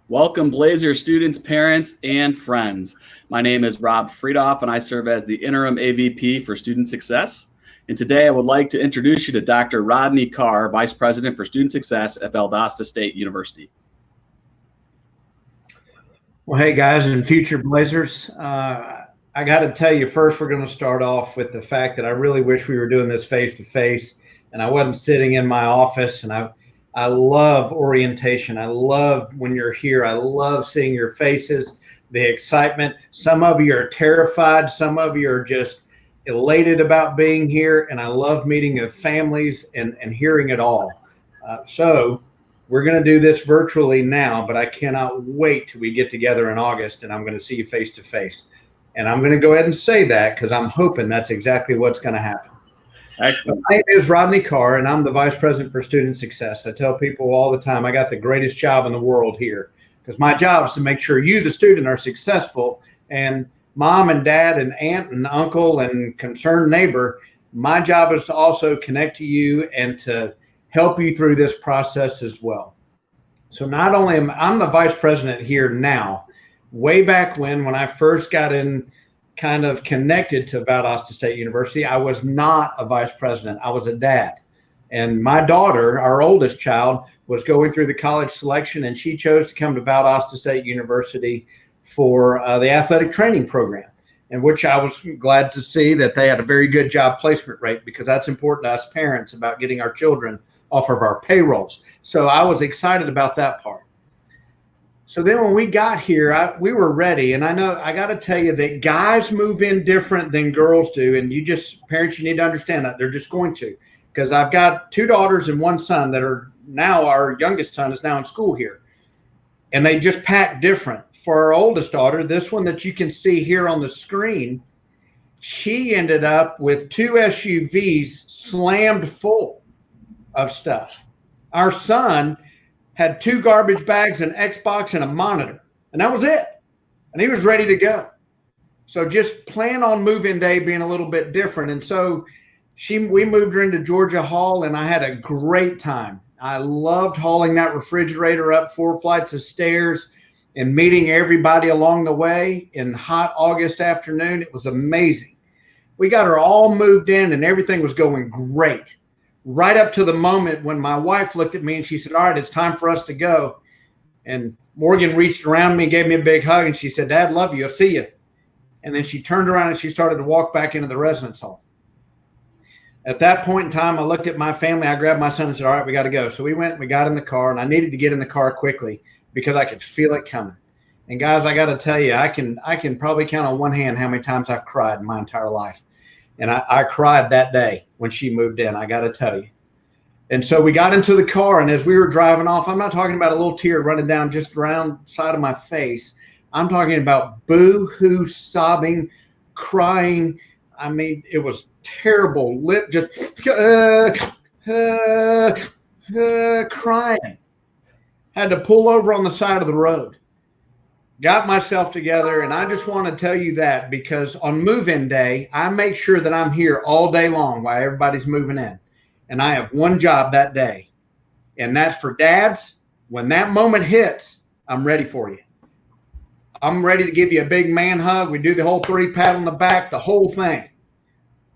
Welcome, Blazer students, parents, and friends. My name is Rob Friedoff, and I serve as the interim AVP for Student Success. And today I would like to introduce you to Dr. Rodney Carr, Vice President for Student Success at Valdosta State University. Well, hey guys and future Blazers, I got to tell you first, we're going to start off with the fact that I really wish we were doing this face-to-face and I wasn't sitting in my office. And I love orientation. I love when you're here. I love seeing your faces, the excitement. Some of you are terrified. Some of you are just elated about being here. And I love meeting the families and hearing it all. So we're going to do this virtually now, but I cannot wait till we get together in August and I'm going to see you face to face. And I'm going to go ahead and say that because I'm hoping that's exactly what's going to happen. Excellent. My name is Rodney Carr, and I'm the Vice President for Student Success. I tell people all the time I got the greatest job in the world here because my job is to make sure you, the student, are successful. And mom and dad and aunt and uncle and concerned neighbor, my job is to also connect to you and to help you through this process as well. So not only am I'm the Vice President here now, way back when I first got in kind of connected to Valdosta State University, I was not a vice president. I was a dad. And my daughter, our oldest child, was going through the college selection, and she chose to come to Valdosta State University for the athletic training program, in which I was glad to see that they had a very good job placement rate because that's important to us parents about getting our children off of our payrolls. So I was excited about that part. So then when we got here, we were ready. And I know I got to tell you that guys move in different than girls do. And parents, you need to understand that. They're just going to. Because I've got 2 daughters and 1 son that are now, our youngest son is now in school here. And they just pack different. For our oldest daughter, this one that you can see here on the screen, she ended up with 2 SUVs slammed full of stuff. Our son had 2 garbage bags, an Xbox, and a monitor. And that was it. And he was ready to go. So just plan on move-in day being a little bit different. And so we moved her into Georgia Hall, and I had a great time. I loved hauling that refrigerator up 4 flights of stairs and meeting everybody along the way in hot August afternoon. It was amazing. We got her all moved in, and everything was going great. Right up to the moment when my wife looked at me and she said, all right, it's time for us to go. And Morgan reached around me and gave me a big hug. And she said, Dad, love you. I'll see you. And then she turned around and she started to walk back into the residence hall. At that point in time, I looked at my family. I grabbed my son and said, all right, we got to go. So we went and we got in the car, and I needed to get in the car quickly because I could feel it coming. And guys, I got to tell you, I can probably count on one hand how many times I've cried in my entire life. And I cried that day when she moved in, I got to tell you. And so we got into the car, and as we were driving off, I'm not talking about a little tear running down just around the side of my face. I'm talking about boo-hoo, sobbing, crying. I mean, it was terrible. Just crying. Had to pull over on the side of the road. Got myself together, and I just want to tell you that because on move-in day, I make sure that I'm here all day long while everybody's moving in. And I have one job that day, and that's for dads. When that moment hits, I'm ready for you. I'm ready to give you a big man hug. We do the whole 3 pat on the back, the whole thing.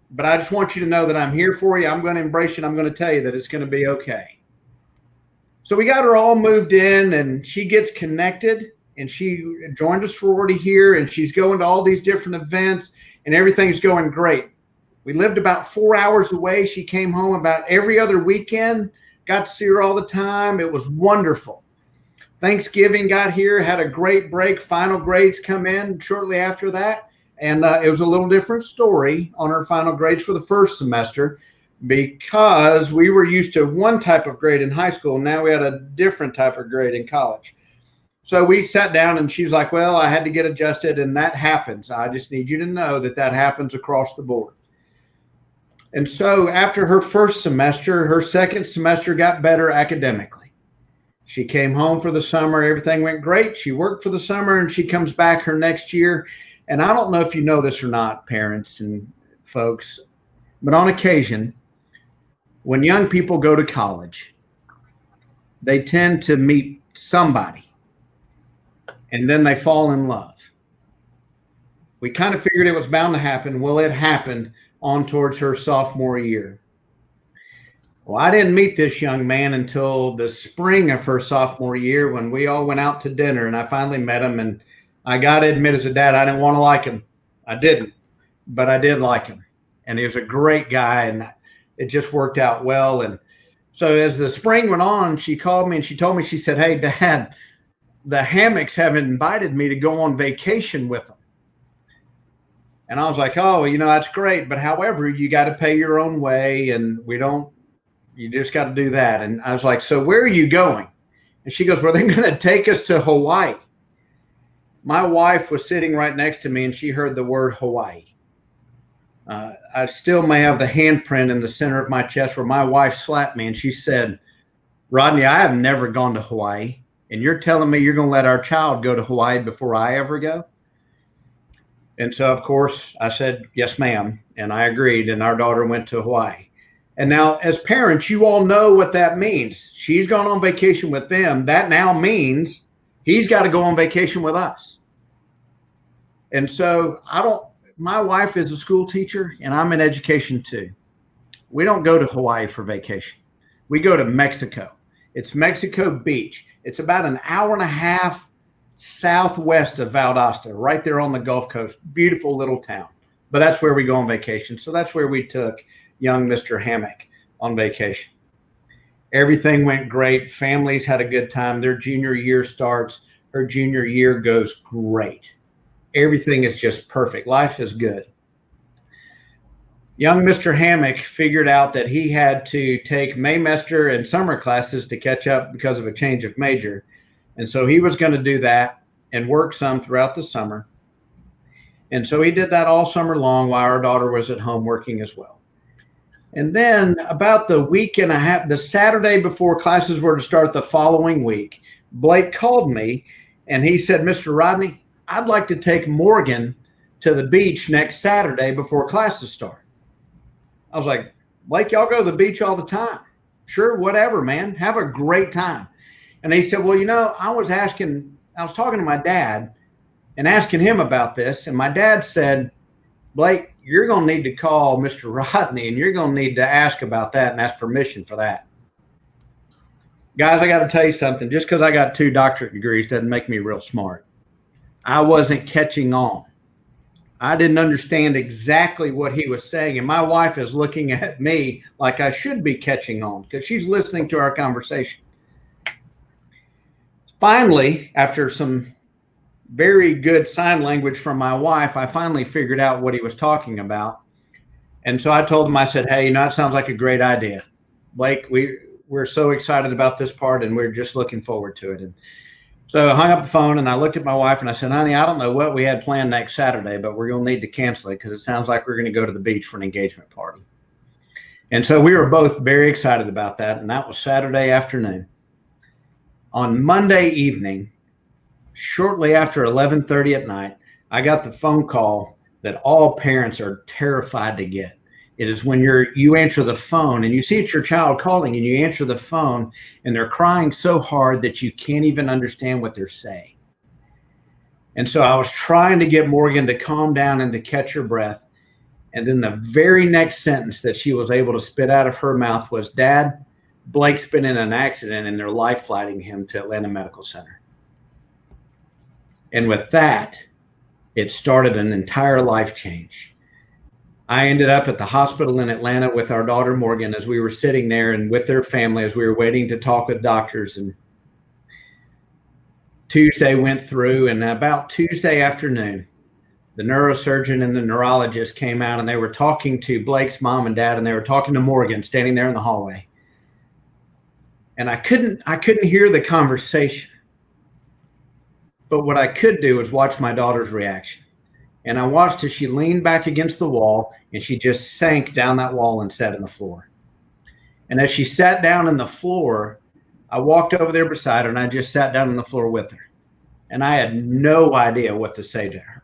But I just want you to know that I'm here for you. I'm going to embrace you, and I'm going to tell you that it's going to be okay. So we got her all moved in, and she gets connected. And she joined a sorority here, and she's going to all these different events, and everything's going great. We lived about 4 hours away. She came home about every other weekend, got to see her all the time. It was wonderful. Thanksgiving got here, had a great break. Final grades come in shortly after that, and it was a little different story on her final grades for the first semester because we were used to one type of grade in high school. Now we had a different type of grade in college. So we sat down, and she's like, well, I had to get adjusted, and that happens. I just need you to know that that happens across the board. And so after her first semester, her second semester got better academically. She came home for the summer. Everything went great. She worked for the summer, and she comes back her next year. And I don't know if you know this or not, parents and folks, but on occasion, when young people go to college, they tend to meet somebody and then they fall in love. We kind of figured it was bound to happen. Well, it happened on towards her sophomore year. Well, I didn't meet this young man until the spring of her sophomore year when we all went out to dinner, and I finally met him. And I got to admit, as a dad, I didn't want to like him. I didn't, but I did like him. And he was a great guy, and it just worked out well. And so as the spring went on, she called me and she told me, she said, "Hey, Dad, the Hammocks have invited me to go on vacation with them." And I was like, "Oh, that's great. But however, you got to pay your own way, and you just got to do that." And I was like, "So where are you going?" And she goes, "Well, they're going to take us to Hawaii." My wife was sitting right next to me, and she heard the word Hawaii. I still may have the handprint in the center of my chest where my wife slapped me, and she said, "Rodney, I have never gone to Hawaii, and you're telling me you're going to let our child go to Hawaii before I ever go?" And so, of course, I said, "Yes, ma'am." And I agreed, and our daughter went to Hawaii. And now, as parents, you all know what that means. She's gone on vacation with them. That now means he's got to go on vacation with us. And so my wife is a school teacher, and I'm in education too. We don't go to Hawaii for vacation. We go to Mexico. It's Mexico Beach. It's about an hour and a half southwest of Valdosta, right there on the Gulf Coast. Beautiful little town. But that's where we go on vacation. So that's where we took young Mr. Hammock on vacation. Everything went great. Families had a good time. Their junior year starts. Her junior year goes great. Everything is just perfect. Life is good. Young Mr. Hammock figured out that he had to take Maymester and summer classes to catch up because of a change of major. And so he was going to do that and work some throughout the summer. And so he did that all summer long while our daughter was at home working as well. And then about the week and a half, the Saturday before classes were to start the following week, Blake called me and he said, "Mr. Rodney, I'd like to take Morgan to the beach next Saturday before classes start." I was like, "Blake, y'all go to the beach all the time." "Sure, whatever, man. Have a great time." And he said, "Well, I was talking to my dad and asking him about this. And my dad said, Blake, you're going to need to call Mr. Rodney and you're going to need to ask about that and ask permission for that." Guys, I got to tell you something. Just because I got 2 doctorate degrees doesn't make me real smart. I wasn't catching on. I didn't understand exactly what he was saying. And my wife is looking at me like I should be catching on because she's listening to our conversation. Finally, after some very good sign language from my wife, I finally figured out what he was talking about. And so I told him, I said, "Hey, it sounds like a great idea. Blake, we're so excited about this part and we're just looking forward to it." And so I hung up the phone and I looked at my wife and I said, "Honey, I don't know what we had planned next Saturday, but we're going to need to cancel it because it sounds like we're going to go to the beach for an engagement party." And so we were both very excited about that. And that was Saturday afternoon. On Monday evening, shortly after 11:30 at night, I got the phone call that all parents are terrified to get. It is when you answer the phone and you see it's your child calling and you answer the phone and they're crying so hard that you can't even understand what they're saying. And so I was trying to get Morgan to calm down and to catch her breath. And then the very next sentence that she was able to spit out of her mouth was, "Dad, Blake's been in an accident and they're life flighting him to Atlanta Medical Center." And with that, it started an entire life change. I ended up at the hospital in Atlanta with our daughter Morgan as we were sitting there and with their family as we were waiting to talk with doctors. And Tuesday went through, and about Tuesday afternoon, the neurosurgeon and the neurologist came out and they were talking to Blake's mom and dad, and they were talking to Morgan standing there in the hallway. And I couldn't hear the conversation. But what I could do was watch my daughter's reaction. And I watched as she leaned back against the wall and she just sank down that wall and sat on the floor. And as she sat down on the floor, I walked over there beside her and I just sat down on the floor with her. And I had no idea what to say to her.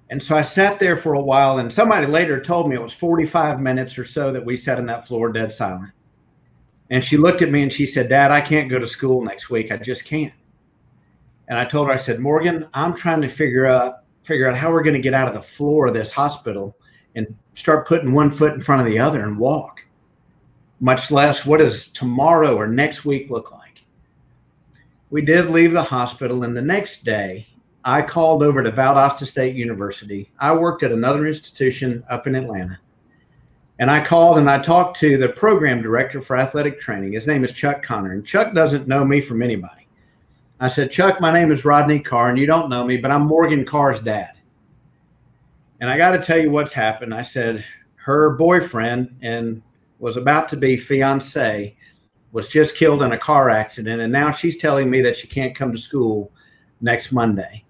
And so I sat there for a while, and somebody later told me it was 45 minutes or so that we sat on that floor dead silent. And she looked at me and she said, "Dad, I can't go to school next week. I just can't." And I told her, I said, Morgan, I'm trying to figure out how we're going to get out of the floor of this hospital and start putting one foot in front of the other and walk, much less what does tomorrow or next week look like. We did leave the hospital, and the next day I called over to Valdosta State University. I worked at another institution up in Atlanta, and I called and I talked to the program director for athletic training. His name is Chuck Connor, and Chuck doesn't know me from anybody. I said, Chuck, my name is Rodney Carr, and you don't know me, but I'm Morgan Carr's dad. And I got to tell you what's happened. I said, her boyfriend and was about to be fiance was just killed in a car accident, and now she's telling me that she can't come to school next Monday.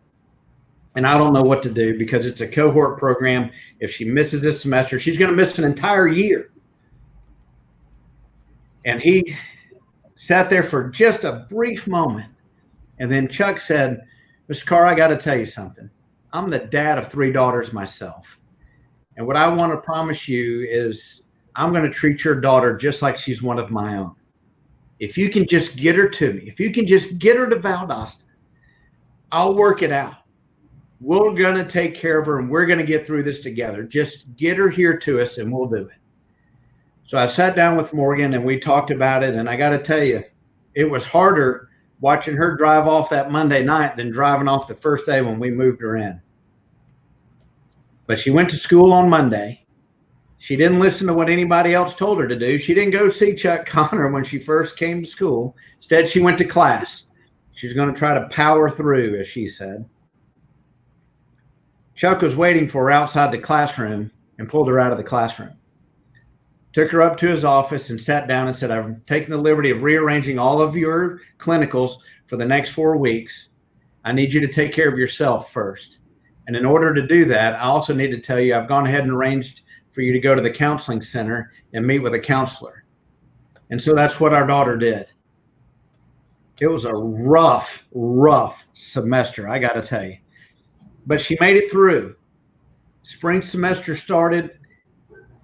And I don't know what to do because it's a cohort program. If she misses this semester, she's going to miss an entire year. And he sat there for just a brief moment. And then Chuck said, Mr. Carr, I got to tell you something. I'm the dad of 3 daughters myself. And what I want to promise you is I'm going to treat your daughter just like she's one of my own. If you can just get her to me, if you can just get her to Valdosta, I'll work it out. We're going to take care of her, and we're going to get through this together. Just get her here to us, and we'll do it. So I sat down with Morgan, and we talked about it. And I got to tell you, it was harder watching her drive off that Monday night than driving off the first day when we moved her in. But she went to school on Monday. She didn't listen to what anybody else told her to do. She didn't go see Chuck Connor when she first came to school. Instead, she went to class. She's going to try to power through, as she said. Chuck was waiting for her outside the classroom and pulled her out of the classroom. Took her up to his office and sat down and said, I've taken the liberty of rearranging all of your clinicals for the next 4 weeks. I need you to take care of yourself first. And in order to do that, I also need to tell you, I've gone ahead and arranged for you to go to the counseling center and meet with a counselor. And so that's what our daughter did. It was a rough semester, I got to tell you. But she made it through. Spring semester started,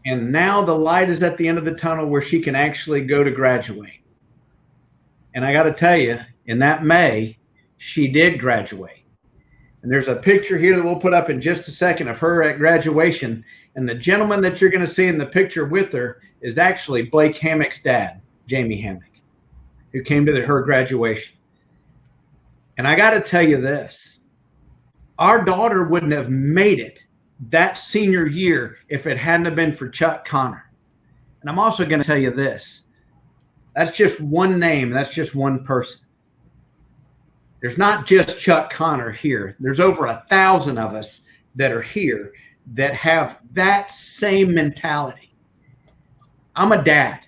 and now the light is at the end of the tunnel where she can actually go to graduate. And I got to tell you, in that May, she did graduate. And there's a picture here that we'll put up in just a second of her at graduation. And the gentleman that you're going to see in the picture with her is actually Blake Hammock's dad, Jamie Hammock, who came to her graduation. And I got to tell you this. Our daughter wouldn't have made it that senior year if it hadn't have been for Chuck Connor. And I'm also going to tell you this. That's just one name. That's just one person. There's not just Chuck Connor here. There's over 1,000 of us that are here that have that same mentality. I'm a dad,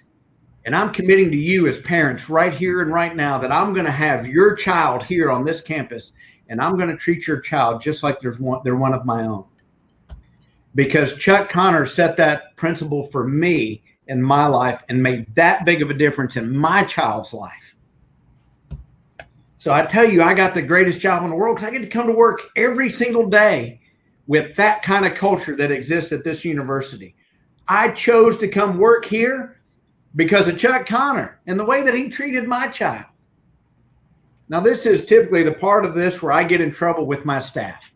and I'm committing to you as parents right here and right now that I'm going to have your child here on this campus, and I'm going to treat your child just like they're one of my own. Because Chuck Connor set that principle for me in my life and made that big of a difference in my child's life. So I tell you, I got the greatest job in the world because I get to come to work every single day with that kind of culture that exists at this university. I chose to come work here because of Chuck Connor and the way that he treated my child. Now, this is typically the part of this where I get in trouble with my staff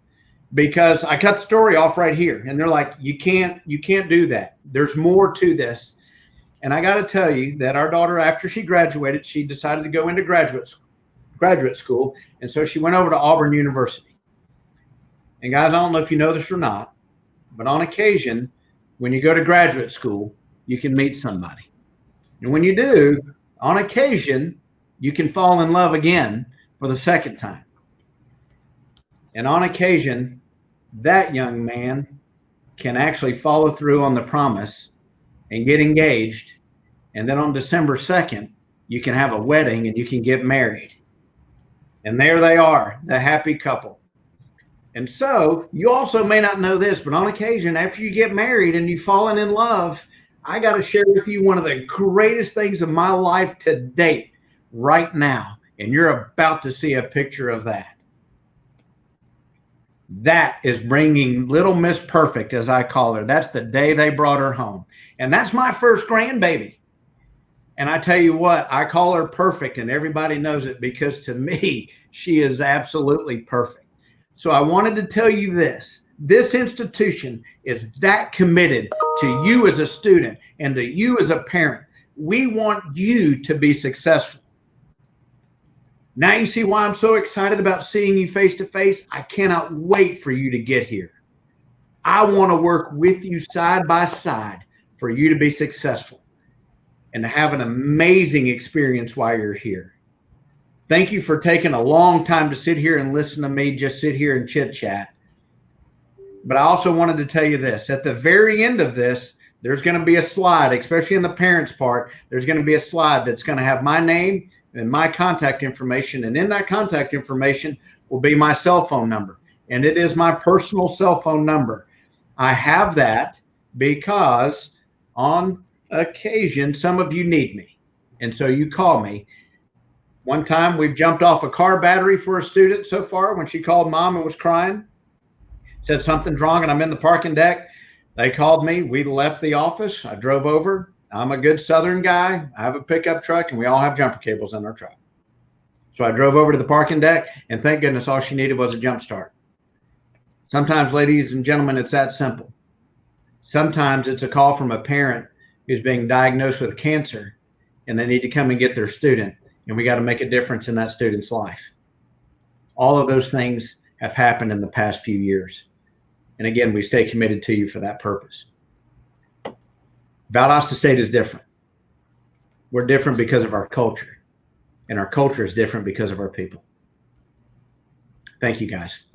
because I cut the story off right here. And they're like, you can't do that. There's more to this. And I got to tell you that our daughter, after she graduated, she decided to go into graduate school. And so she went over to Auburn University. And guys, I don't know if you know this or not, but on occasion, when you go to graduate school, you can meet somebody. And when you do, on occasion, you can fall in love again for the second time. And on occasion, that young man can actually follow through on the promise and get engaged. And then on December 2nd, you can have a wedding and you can get married. And there they are, the happy couple. And so you also may not know this, but on occasion, after you get married and you've fallen in love, I got to share with you one of the greatest things of my life to date right now. And you're about to see a picture of that. That is bringing little Miss Perfect, as I call her. That's the day they brought her home. And that's my first grandbaby. And I tell you what, I call her perfect, and everybody knows it because to me, she is absolutely perfect. So I wanted to tell you this. This institution is that committed to you as a student and to you as a parent. We want you to be successful. Now you see why I'm so excited about seeing you face to face. I cannot wait for you to get here. I want to work with you side by side for you to be successful and to have an amazing experience while you're here. Thank you for taking a long time to sit here and listen to me just sit here and chit chat. But I also wanted to tell you this. At the very end of this, there's going to be a slide, especially in the parents part. There's going to be a slide that's going to have my name and my contact information. And in that contact information will be my cell phone number. And it is my personal cell phone number. I have that because on occasion, some of you need me. And so you call me. One time we've jumped off a car battery for a student so far when she called mom and was crying. Said something's wrong and I'm in the parking deck. They called me. We left the office. I drove over. I'm a good Southern guy. I have a pickup truck and we all have jumper cables in our truck. So I drove over to the parking deck and thank goodness all she needed was a jump start. Sometimes, ladies and gentlemen, it's that simple. Sometimes it's a call from a parent who's being diagnosed with cancer and they need to come and get their student. And we got to make a difference in that student's life. All of those things have happened in the past few years. And again, we stay committed to you for that purpose. Valdosta State is different. We're different because of our culture. And our culture is different because of our people. Thank you, guys.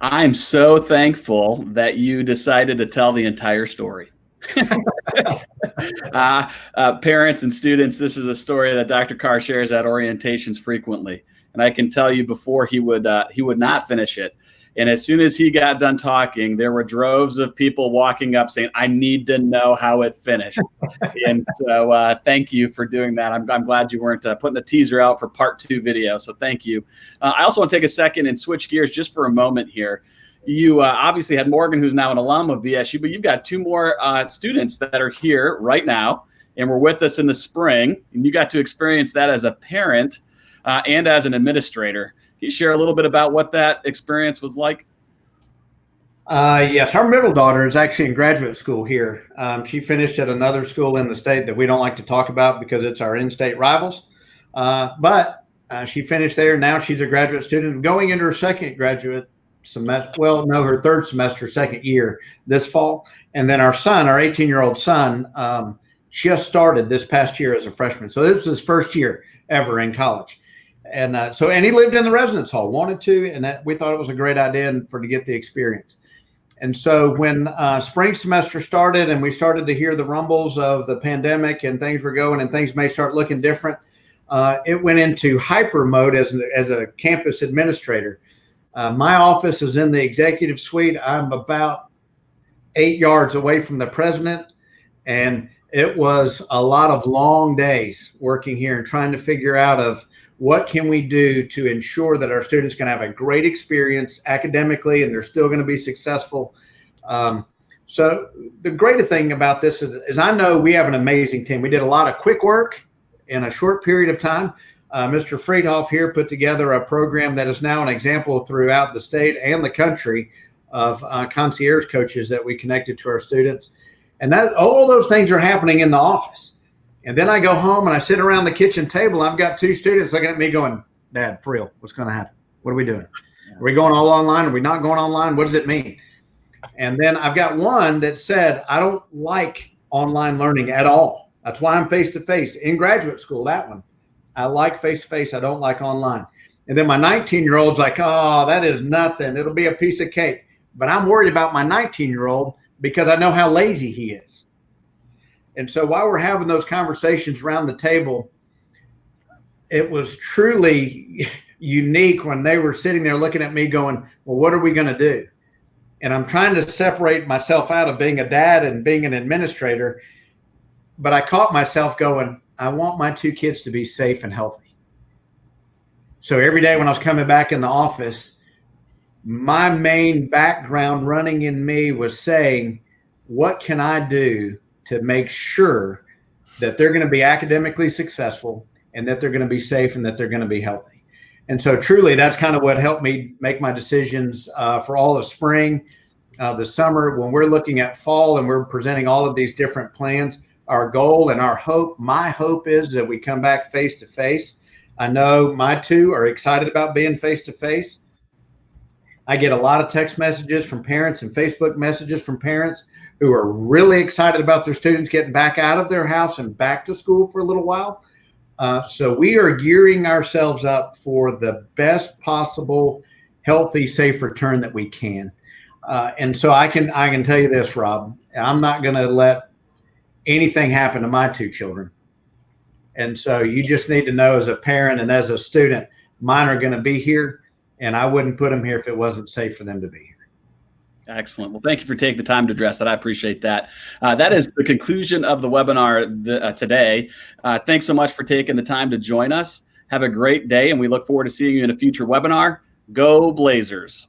I'm so thankful that you decided to tell the entire story. Parents and students, this is a story that Dr. Carr shares at orientations frequently. And I can tell you before he would not finish it. And as soon as he got done talking, there were droves of people walking up saying, I need to know how it finished. And so thank you for doing that. I'm glad you weren't putting a teaser out for part 2 video. So thank you. I also want to take a second and switch gears just for a moment here. You obviously had Morgan, who's now an alum of VSU, but you've got 2 more students that are here right now and were with us in the spring. And you got to experience that as a parent and as an administrator. Can you share a little bit about what that experience was like? Yes, our middle daughter is actually in graduate school here. She finished at another school in the state that we don't like to talk about because it's our in-state rivals. But she finished there. Now she's a graduate student going into her second graduate semester. Well, no, her third semester, second year this fall. And then our son, our 18-year-old son, just started this past year as a freshman. So this was his first year ever in college. And and he lived in the residence hall, wanted to, and we thought it was a great idea to get the experience. And so when spring semester started and we started to hear the rumbles of the pandemic and things were going and things may start looking different, it went into hyper mode as a campus administrator. My office is in the executive suite. I'm about 8 yards away from the president, and it was a lot of long days working here and trying to figure out of what can we do to ensure that our students can have a great experience academically and they're still going to be successful. So the greater thing about this is I know we have an amazing team. We did a lot of quick work in a short period of time. Mr. Friedhoff here put together a program that is now an example throughout the state and the country of concierge coaches that we connected to our students. And that all those things are happening in the office. And then I go home and I sit around the kitchen table. I've got 2 students looking at me going, Dad, for real, what's going to happen? What are we doing? Are we going all online? Are we not going online? What does it mean? And then I've got one that said, I don't like online learning at all. That's why I'm face-to-face in graduate school, that one. I like face-to-face. I don't like online. And then my 19-year-old's like, oh, that is nothing. It'll be a piece of cake. But I'm worried about my 19-year-old because I know how lazy he is. And so while we're having those conversations around the table, it was truly unique when they were sitting there looking at me going, well, what are we going to do? And I'm trying to separate myself out of being a dad and being an administrator. But I caught myself going, I want my 2 kids to be safe and healthy. So every day when I was coming back in the office, my main background running in me was saying, what can I do to make sure that they're going to be academically successful and that they're going to be safe and that they're going to be healthy. And so truly, that's kind of what helped me make my decisions for all of spring, the summer. When we're looking at fall and we're presenting all of these different plans, our goal and our hope, my hope is that we come back face to face. I know my two are excited about being face to face. I get a lot of text messages from parents and Facebook messages from parents who are really excited about their students getting back out of their house and back to school for a little while. So we are gearing ourselves up for the best possible healthy, safe return that we can. And so I can tell you this, Rob, I'm not going to let anything happen to my two children. And so you just need to know, as a parent and as a student, mine are going to be here, and I wouldn't put them here if it wasn't safe for them to be here. Excellent. Well, thank you for taking the time to address that. I appreciate that. That is the conclusion of the webinar today. Thanks so much for taking the time to join us. Have a great day, and we look forward to seeing you in a future webinar. Go Blazers.